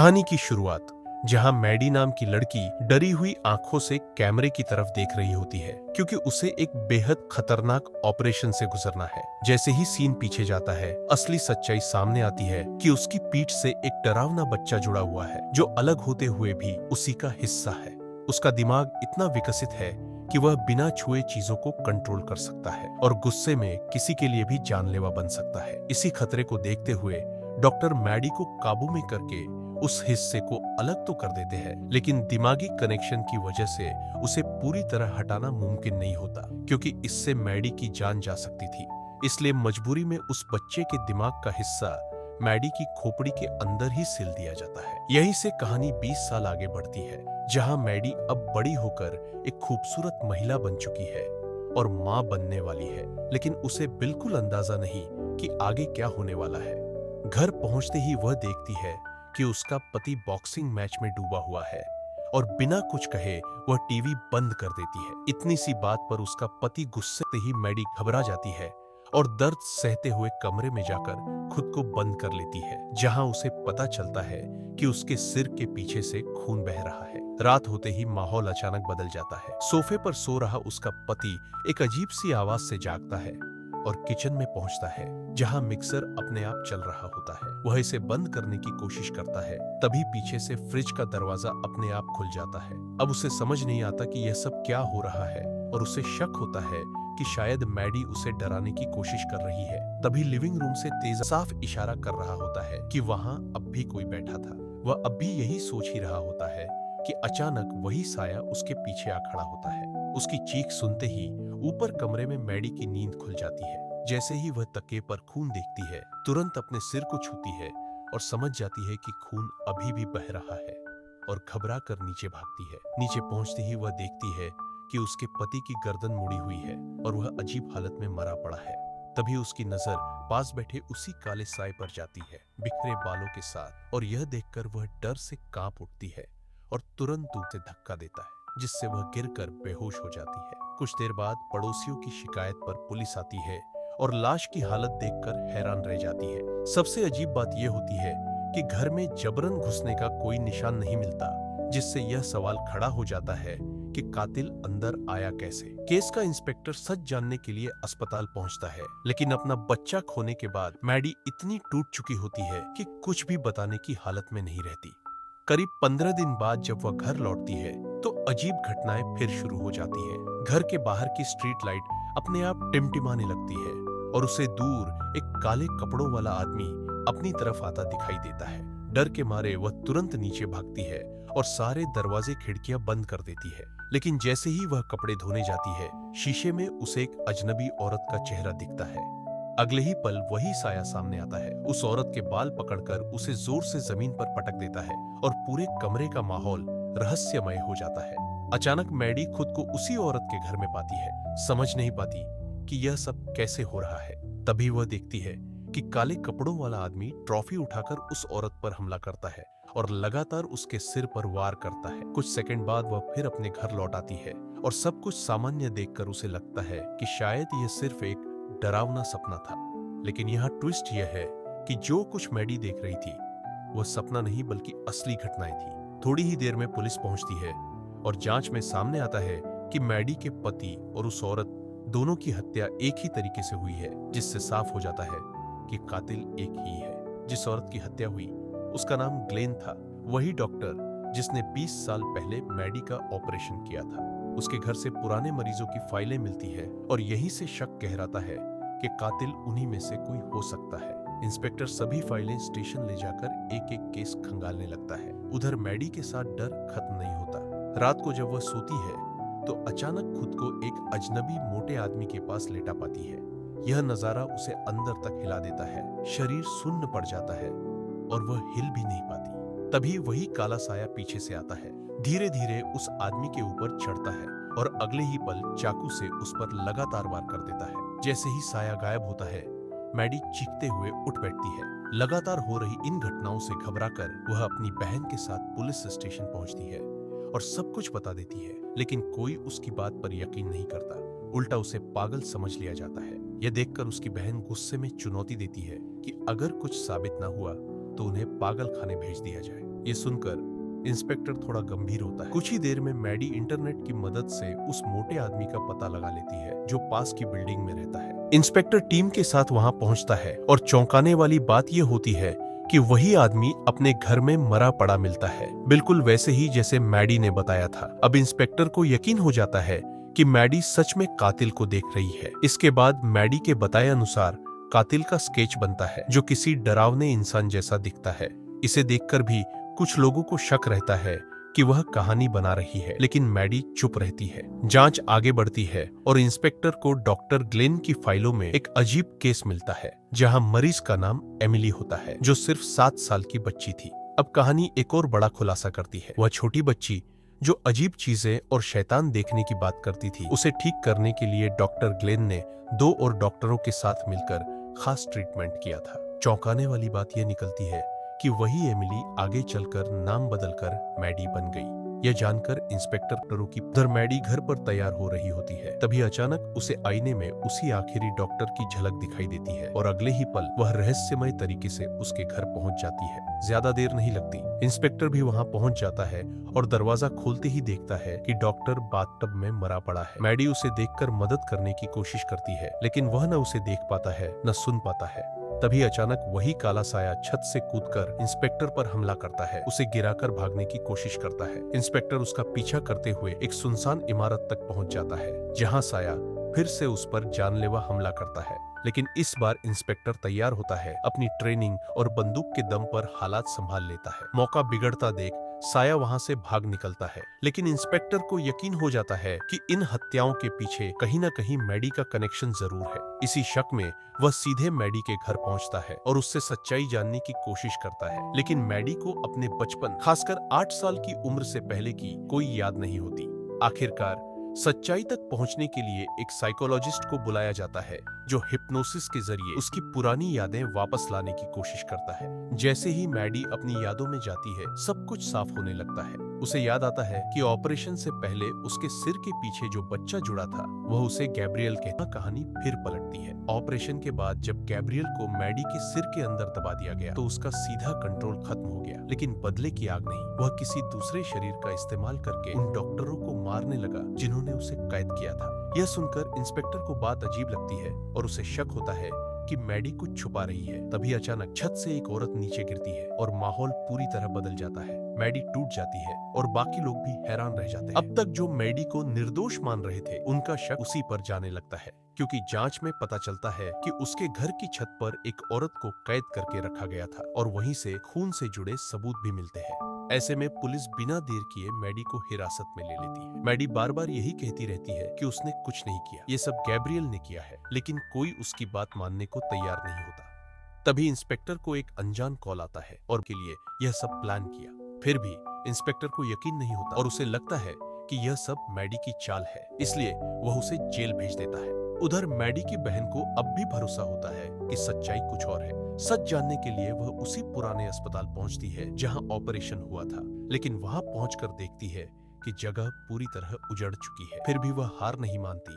कहानी की शुरुआत जहां मैडी नाम की लड़की डरी हुई आंखों से कैमरे की तरफ देख रही होती है क्योंकि उसे एक बेहद खतरनाक ऑपरेशन से गुजरना है। जैसे ही सीन पीछे जाता है, असली सच्चाई सामने आती है कि उसकी पीठ से एक डरावना बच्चा जुड़ा हुआ है जो अलग होते हुए भी उसी का हिस्सा है। उसका दिमाग इतना विकसित है कि वह बिना छुए चीजों को कंट्रोल कर सकता है और गुस्से में किसी के लिए भी जानलेवा बन सकता है। इसी खतरे को देखते हुए डॉक्टर मैडी को काबू में करके उस हिस्से को अलग तो कर देते हैं, लेकिन दिमागी कनेक्शन की वजह से उसे पूरी तरह हटाना मुमकिन नहीं होता क्योंकि इससे मैडी की जान जा सकती थी। इसलिए मजबूरी में उस बच्चे के दिमाग का हिस्सा मैडी की खोपड़ी के अंदर ही सिल दिया जाता है। यहीं से कहानी 20 साल आगे बढ़ती है, जहां मैडी अब बड़ी होकर एक खूबसूरत महिला बन चुकी है और मां बनने वाली है, लेकिन उसे बिल्कुल अंदाजा नहीं कि आगे क्या होने वाला है। घर पहुंचते ही वह देखती है कि उसका पति बॉक्सिंग मैच में डूबा हुआ है और बिना कुछ कहे वह टीवी बंद कर देती है। इतनी सी बात पर उसका पति गुस्से से ही मैडी घबरा जाती है और दर्द सहते हुए कमरे में जाकर खुद को बंद कर लेती है, जहां उसे पता चलता है कि उसके सिर के पीछे से खून बह रहा है। रात होते ही माहौल अचानक बदल जाता है। सोफे पर सो रहा उसका पति एक अजीब सी आवाज से जागता है और किचन में पहुंचता है, जहां मिक्सर अपने आप चल रहा होता है। वह इसे बंद करने की कोशिश करता है, तभी पीछे से फ्रिज का दरवाजा अपने आप खुल जाता है। अब उसे समझ नहीं आता कि यह सब क्या हो रहा है और उसे शक होता है कि शायद मैडी उसे डराने की कोशिश कर रही है। तभी लिविंग रूम से तेज साफ इशारा कर रहा होता है कि वहां अब भी कोई बैठा था। वह अब भी यही सोच ही रहा होता है कि अचानक वही साया उसके पीछे आ खड़ा होता है। उसकी चीख सुनते ही ऊपर कमरे में मैडी की नींद खुल जाती है। जैसे ही वह तकिए पर खून देखती है, तुरंत अपने सिर को छूती है और समझ जाती है कि खून अभी भी बह रहा है और घबरा कर नीचे भागती है। नीचे पहुंचते ही वह देखती है कि उसके पति की गर्दन मुड़ी हुई है और वह अजीब हालत में मरा पड़ा है। तभी उसकी नजर पास बैठे उसी काले साए पर जाती है, बिखरे बालों के साथ, और यह देखकर वह डर से कांप उठती है और तुरंत उसे धक्का देता है, जिससे वह गिरकर बेहोश हो जाती है। कुछ देर बाद पड़ोसियों की शिकायत पर पुलिस आती है और लाश की हालत देखकर हैरान रह जाती है। सबसे अजीब बात यह होती है कि घर में जबरन घुसने का कोई निशान नहीं मिलता, जिससे यह सवाल खड़ा हो जाता है कि कातिल अंदर आया कैसे। केस का इंस्पेक्टर सच जानने के लिए अस्पताल पहुंचता है, लेकिन अपना बच्चा खोने के बाद मैडी इतनी टूट चुकी होती है कि कुछ भी बताने की हालत में नहीं रहती। करीब 15 दिन बाद जब वह घर लौटती है तो अजीब घटनाएं फिर शुरू हो जाती है। घर के बाहर की स्ट्रीट लाइट अपने आप टिमटिमाने लगती है और उसे दूर एक काले कपड़ों वाला आदमी अपनी तरफ आता दिखाई देता है। डर के मारे वह तुरंत नीचे भागती है और सारे दरवाजे खिड़कियां बंद कर देती है। लेकिन जैसे ही वह कपड़े धोने जाती है, शीशे में उसे एक अजनबी औरत का चेहरा दिखता है। अगले ही पल वही साया सामने आता है, उस औरत के बाल पकड़कर उसे जोर से जमीन पर पटक देता है और पूरे कमरे का माहौल रहस्यमय हो जाता है। अचानक मैडी खुद को उसी औरत के घर में पाती है, समझ नहीं पाती कि यह सब कैसे हो रहा है। तभी वह देखती है कि काले कपड़ों वाला आदमी ट्रॉफी उठाकर उस औरत पर हमला करता है और लगातार उसके सिर पर वार करता है। कुछ सेकंड बाद वह फिर अपने घर लौट आती है और सब कुछ सामान्य देखकर उसे लगता है कि शायद यह सिर्फ एक डरावना सपना था। लेकिन यहाँ ट्विस्ट यह है कि जो कुछ मैडी देख रही थी वह सपना नहीं बल्कि असली घटनाएं थी। थोड़ी ही देर में पुलिस पहुंचती है और जांच में सामने आता है कि मैडी के पति और उस औरत दोनों की हत्या एक ही तरीके से हुई है, जिससे साफ हो जाता है कि कातिल एक ही है। जिस औरत की हत्या हुई उसका नाम ग्लेन था, वही डॉक्टर जिसने 20 साल पहले मैडी का ऑपरेशन किया था। उसके घर से पुराने मरीजों की फाइलें मिलती है और यहीं से शक गहराता है कि कातिल उन्हीं में से कोई हो सकता है। इंस्पेक्टर सभी फाइलें स्टेशन ले जाकर एक एक केस खंगालने लगता है। उधर मैडी के साथ डर खत्म नहीं होता। रात को जब वह सोती है तो अचानक खुद को एक अजनबी मोटे आदमी के पास लेटा पाती है। यह नजारा उसे अंदर तक हिला देता है। शरीर सुन्न पड़ जाता है और वह हिल भी नहीं पाती। तभी वही काला साया पीछे से आता है, धीरे धीरे उस आदमी के ऊपर चढ़ता है और अगले ही पल चाकू से उस पर लगातार वार कर देता है। जैसे ही साया गायब होता है, मैडी चीखते हुए उठ बैठती है। लगातार हो रही इन घटनाओं से घबराकर वह अपनी बहन के साथ पुलिस स्टेशन पहुंचती है और सब कुछ बता देती है, लेकिन कोई उसकी बात पर यकीन नहीं करता। उल्टा उसे पागल समझ लिया जाता है। यह देखकर उसकी बहन गुस्से में चुनौती देती है कि अगर कुछ साबित न हुआ तो उन्हें पागल खाने भेज दिया जाए। ये सुनकर इंस्पेक्टर थोड़ा गंभीर होता है। कुछ ही देर में मैडी इंटरनेट की मदद से उस मोटे आदमी का पता लगा लेती है जो पास की बिल्डिंग में रहता है। इंस्पेक्टर टीम के साथ वहां पहुंचता है और चौंकाने वाली बात यह होती है कि वही आदमी अपने घर में मरा पड़ा मिलता है, बिल्कुल वैसे ही जैसे मैडी ने बताया था। अब इंस्पेक्टर को यकीन हो जाता है कि मैडी सच में कातिल को देख रही है। इसके बाद मैडी के बताए अनुसार कातिल का स्केच बनता है जो किसी डरावने इंसान जैसा दिखता है। इसे देखकर भी कुछ लोगों को शक रहता है कि वह कहानी बना रही है, लेकिन मैडी चुप रहती है। जांच आगे बढ़ती है और इंस्पेक्टर को डॉक्टर ग्लेन की फाइलों में एक अजीब केस मिलता है जहां मरीज का नाम एमिली होता है जो सिर्फ 7 साल की बच्ची थी। अब कहानी एक और बड़ा खुलासा करती है। वह छोटी बच्ची जो अजीब चीजें और शैतान देखने की बात करती थी, उसे ठीक करने के लिए डॉक्टर ग्लेन ने 2 और डॉक्टरों के साथ मिलकर खास ट्रीटमेंट किया था। चौंकाने वाली बात यह निकलती है कि वही एमिली आगे चलकर नाम बदलकर मैडी बन गई। यह जानकर इंस्पेक्टर की उधर मैडी घर पर तैयार हो रही होती है। तभी अचानक उसे आईने में उसी आखिरी डॉक्टर की झलक दिखाई देती है और अगले ही पल वह रहस्यमय तरीके से उसके घर पहुंच जाती है। ज्यादा देर नहीं लगती, इंस्पेक्टर भी वहां पहुंच जाता है और दरवाजा खोलते ही देखता है कि डॉक्टर बाथटब में मरा पड़ा है। मैडी उसे देखकर मदद करने की कोशिश करती है, लेकिन वह न उसे देख पाता है न सुन पाता है। तभी अचानक वही काला साया छत से कूदकर इंस्पेक्टर पर हमला करता है, उसे गिराकर भागने की कोशिश करता है। इंस्पेक्टर उसका पीछा करते हुए एक सुनसान इमारत तक पहुंच जाता है जहां साया फिर से उस पर जानलेवा हमला करता है, लेकिन इस बार इंस्पेक्टर तैयार होता है। अपनी ट्रेनिंग और बंदूक के दम पर हालात संभाल लेता है। मौका बिगड़ता देख साया वहां से भाग निकलता है, लेकिन इंस्पेक्टर को यकीन हो जाता है कि इन हत्याओं के पीछे कहीं न कहीं मैडी का कनेक्शन जरूर है। इसी शक में वह सीधे मैडी के घर पहुंचता है और उससे सच्चाई जानने की कोशिश करता है, लेकिन मैडी को अपने बचपन, खासकर 8 साल की उम्र से पहले की कोई याद नहीं होती। आखिरकार सच्चाई तक पहुंचने के लिए एक साइकोलॉजिस्ट को बुलाया जाता है जो हिप्नोसिस के जरिए उसकी पुरानी यादें वापस लाने की कोशिश करता है। जैसे ही मैडी अपनी यादों में जाती है, सब कुछ साफ होने लगता है। उसे याद आता है कि ऑपरेशन से पहले उसके सिर के पीछे जो बच्चा जुड़ा था वह उसे गैब्रियल कहता। कहानी फिर पलटती है। ऑपरेशन के बाद जब गैब्रियल को मैडी के सिर के अंदर दबा दिया गया तो उसका सीधा कंट्रोल खत्म हो गया, लेकिन बदले की आग नहीं। वह किसी दूसरे शरीर का इस्तेमाल करके उन डॉक्टरों को मारने लगा जिन्होंने उसे कैद किया था। यह सुनकर इंस्पेक्टर को बात अजीब लगती है और उसे शक होता है कि मैडी कुछ छुपा रही है। तभी अचानक छत से एक औरत नीचे गिरती है और माहौल पूरी तरह बदल जाता है। मैडी टूट जाती है और बाकी लोग भी हैरान रह जाते हैं। अब तक जो मैडी को निर्दोष मान रहे थे उनका शक उसी पर जाने लगता है, क्योंकि जांच में पता चलता है कि उसके घर की छत पर एक औरत को कैद करके रखा गया था और वहीं से खून से जुड़े सबूत भी मिलते हैं। ऐसे में पुलिस बिना देर किए मैडी को हिरासत में ले लेती है। मैडी बार बार यही कहती रहती है कि उसने कुछ नहीं किया, ये सब गैब्रियल ने किया है, लेकिन कोई उसकी बात मानने को तैयार नहीं होता। तभी इंस्पेक्टर को एक अनजान कॉल आता है और के लिए यह सब प्लान किया। फिर भी इंस्पेक्टर को यकीन नहीं होता और उसे लगता है कि यह सब मैडी की चाल है, इसलिए वह उसे जेल भेज देता है। उधर मैडी की बहन को अब भी भरोसा होता है कि सच्चाई कुछ और है। सच जानने के लिए वह उसी पुराने अस्पताल पहुंचती है जहां ऑपरेशन हुआ था, लेकिन वहां पहुंचकर देखती है कि जगह पूरी तरह उजड़ चुकी है। फिर भी वह हार नहीं मानती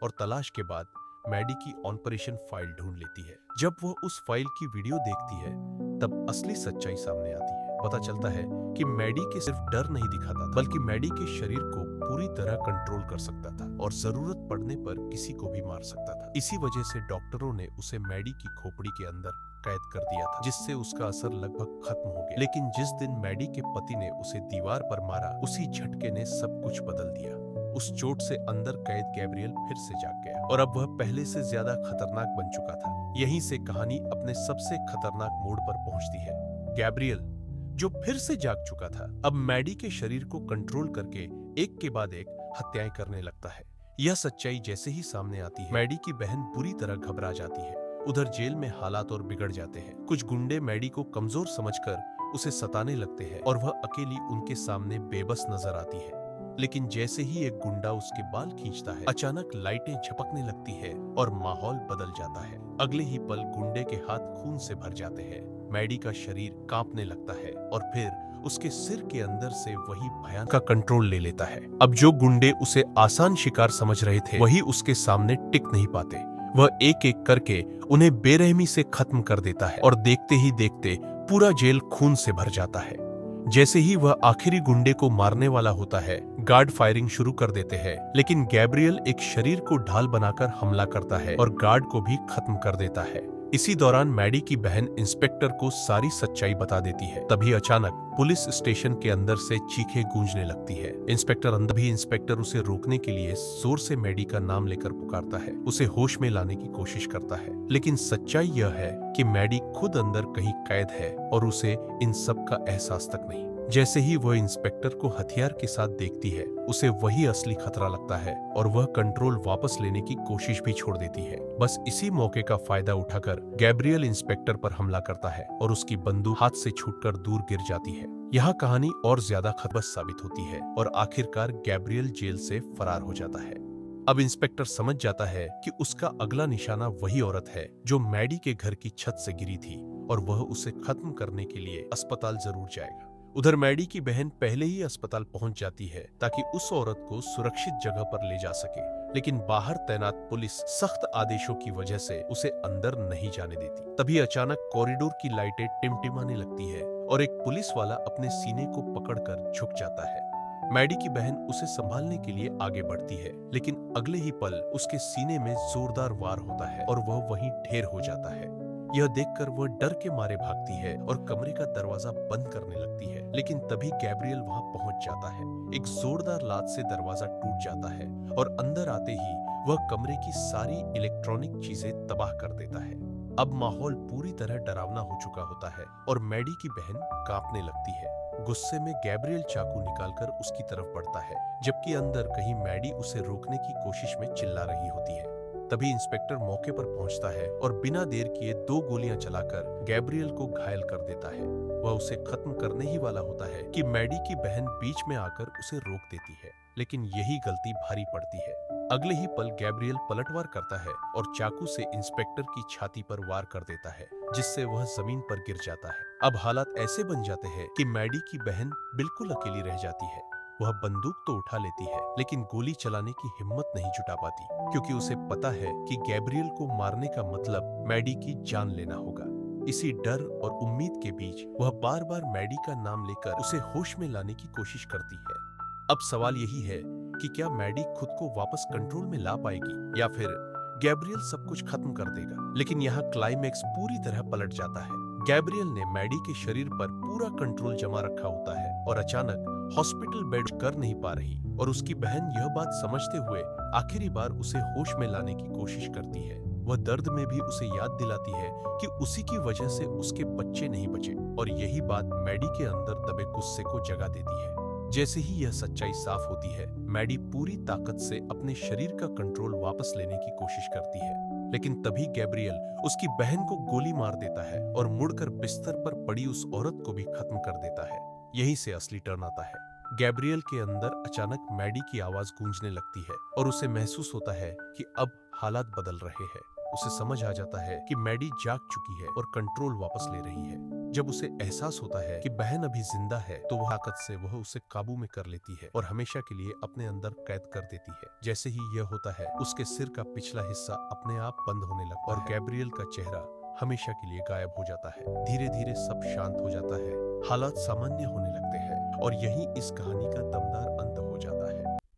और तलाश के बाद मैडी की ऑपरेशन फाइल ढूंढ लेती है। जब वह उस फाइल की वीडियो देखती है तब असली सच्चाई सामने आती है। पता चलता है कि मैडी के सिर्फ डर नहीं दिखाता था, बल्कि मैडी के शरीर को पूरी तरह कंट्रोल कर सकता था और जरूरत पड़ने पर किसी को भी मार सकता था। इसी वजह से डॉक्टरों ने उसे मैडी की खोपड़ी के अंदर कैद कर दिया था, जिससे उसका असर लगभग खत्म हो गया। लेकिन जिस दिन मैडी के पति ने उसे दीवार पर मारा, उसी झटके ने सब कुछ बदल दिया। उस चोट से अंदर कैद गैब्रियल फिर से जाग गया और अब वह पहले से ज्यादा खतरनाक बन चुका था। यहीं से कहानी अपने सबसे खतरनाक मोड़ पर पहुंचती है। गैब्रियल जो फिर से जाग चुका था, अब मैडी के शरीर को कंट्रोल करके एक के बाद एक हत्याएं करने लगता है। यह सच्चाई जैसे ही सामने आती है, मैडी की बहन बुरी तरह घबरा जाती है। उधर जेल में हालात और बिगड़ जाते हैं। कुछ गुंडे मैडी को कमजोर समझकर उसे सताने लगते हैं और वह अकेली उनके सामने बेबस नजर आती है। लेकिन जैसे ही एक गुंडा उसके बाल खींचता है, अचानक लाइटें झपकने लगती है और माहौल बदल जाता है। अगले ही पल गुंडे के हाथ खून से भर जाते हैं। मैडी का शरीर कांपने लगता है और फिर उसके सिर के अंदर से वही भयानक का कंट्रोल ले लेता है। अब जो गुंडे उसे आसान शिकार समझ रहे थे, वही उसके सामने टिक नहीं पाते। वह एक एक करके उन्हें बेरहमी से खत्म कर देता है और देखते ही देखते पूरा जेल खून से भर जाता है। जैसे ही वह आखिरी गुंडे को मारने वाला होता है, गार्ड फायरिंग शुरू कर देते हैं, लेकिन गैब्रियल एक शरीर को ढाल बनाकर हमला करता है और गार्ड को भी खत्म कर देता है। इसी दौरान मैडी की बहन इंस्पेक्टर को सारी सच्चाई बता देती है। तभी अचानक पुलिस स्टेशन के अंदर से चीखें गूंजने लगती है। इंस्पेक्टर उसे रोकने के लिए जोर से मैडी का नाम लेकर पुकारता है, उसे होश में लाने की कोशिश करता है। लेकिन सच्चाई यह है कि मैडी खुद अंदर कहीं कैद है और उसे इन सब का एहसास तक नहीं। जैसे ही वह इंस्पेक्टर को हथियार के साथ देखती है, उसे वही असली खतरा लगता है और वह कंट्रोल वापस लेने की कोशिश भी छोड़ देती है। बस इसी मौके का फायदा उठाकर गैब्रियल इंस्पेक्टर पर हमला करता है और उसकी बंदूक हाथ से छूटकर दूर गिर जाती है। यहाँ कहानी और ज्यादा खतरनाक साबित होती है और आखिरकार गैब्रियल जेल से फरार हो जाता है। अब इंस्पेक्टर समझ जाता है कि उसका अगला निशाना वही औरत है जो मैडी के घर की छत से गिरी थी और वह उसे खत्म करने के लिए अस्पताल जरूर जाएगा। उधर मैडी की बहन पहले ही अस्पताल पहुंच जाती है ताकि उस औरत को सुरक्षित जगह पर ले जा सके, लेकिन बाहर तैनात पुलिस सख्त आदेशों की वजह से उसे अंदर नहीं जाने देती। तभी अचानक कॉरिडोर की लाइटें टिमटिमाने लगती है और एक पुलिस वाला अपने सीने को पकड़कर झुक जाता है। मैडी की बहन उसे संभालने के लिए आगे बढ़ती है, लेकिन अगले ही पल उसके सीने में जोरदार वार होता है और वह वहीं ढेर हो जाता है। यह देखकर वह डर के मारे भागती है और कमरे का दरवाजा बंद करने लगती है, लेकिन तभी गैब्रियल वहां पहुंच जाता है। एक जोरदार लात से दरवाजा टूट जाता है और अंदर आते ही वह कमरे की सारी इलेक्ट्रॉनिक चीजें तबाह कर देता है। अब माहौल पूरी तरह डरावना हो चुका होता है और मैडी की बहन कांपने लगती है। गुस्से में गैब्रियल चाकू निकालकर उसकी तरफ बढ़ता है, जबकि अंदर कहीं मैडी उसे रोकने की कोशिश में चिल्ला रही होती है। तभी इंस्पेक्टर मौके पर पहुंचता है और बिना देर किए 2 गोलियां चलाकर गैब्रियल को घायल कर देता है। वह उसे खत्म करने ही वाला होता है कि मैडी की बहन बीच में आकर उसे रोक देती है, लेकिन यही गलती भारी पड़ती है। अगले ही पल गैब्रियल पलटवार करता है और चाकू से इंस्पेक्टर की छाती पर वार कर देता है, जिससे वह जमीन पर गिर जाता है। अब हालात ऐसे बन जाते हैं कि मैडी की बहन बिल्कुल अकेली रह जाती है। वह बंदूक तो उठा लेती है, लेकिन गोली चलाने की हिम्मत नहीं जुटा पाती, क्योंकि उसे पता है कि गैब्रियल को मारने का मतलब मैडी की जान लेना होगा। इसी डर और उम्मीद के बीच वह बार बार मैडी का नाम लेकर उसे होश में लाने की कोशिश करती है। अब सवाल यही है कि क्या मैडी खुद को वापस कंट्रोल में ला पाएगी या फिर गैब्रियल सब कुछ खत्म कर देगा। लेकिन यहाँ क्लाइमैक्स पूरी तरह पलट जाता है। गैब्रियल ने मैडी के शरीर पर पूरा कंट्रोल जमा रखा होता है और अचानक हॉस्पिटल बेड कर नहीं पा रही और उसकी बहन यह बात समझते हुए आखिरी बार उसे होश में लाने की कोशिश करती है। वह दर्द में भी उसे याद दिलाती है कि उसी की वजह से उसके बच्चे नहीं बचे और यही बात मैडी के अंदर दबे गुस्से को जगा देती है। जैसे ही यह सच्चाई साफ होती है, मैडी पूरी ताकत से अपने शरीर का कंट्रोल वापस लेने की कोशिश करती है, लेकिन तभी गैब्रियल उसकी बहन को गोली मार देता है और मुड़कर बिस्तर पर पड़ी उस औरत को भी खत्म कर देता है। यहीं से असली टर्न आता है। गैब्रियल के अंदर अचानक मैडी की आवाज गूंजने लगती है और उसे महसूस होता है कि अब हालात बदल रहे हैं। उसे समझ आ जाता है कि मैडी जाग चुकी है और कंट्रोल वापस ले रही है। जब उसे एहसास होता है कि बहन अभी जिंदा है, तो वह ताकत से वह उसे काबू में कर लेती है और हमेशा के लिए अपने अंदर कैद कर देती है। जैसे ही यह होता है, उसके सिर का पिछला हिस्सा अपने आप बंद होने लगता है और गैब्रियल का चेहरा हमेशा के लिए गायब हो जाता है। धीरे धीरे सब शांत हो जाता है, हालात सामान्य होने लगते हैं और यही इस कहानी का दमदार अंत हो जाता है।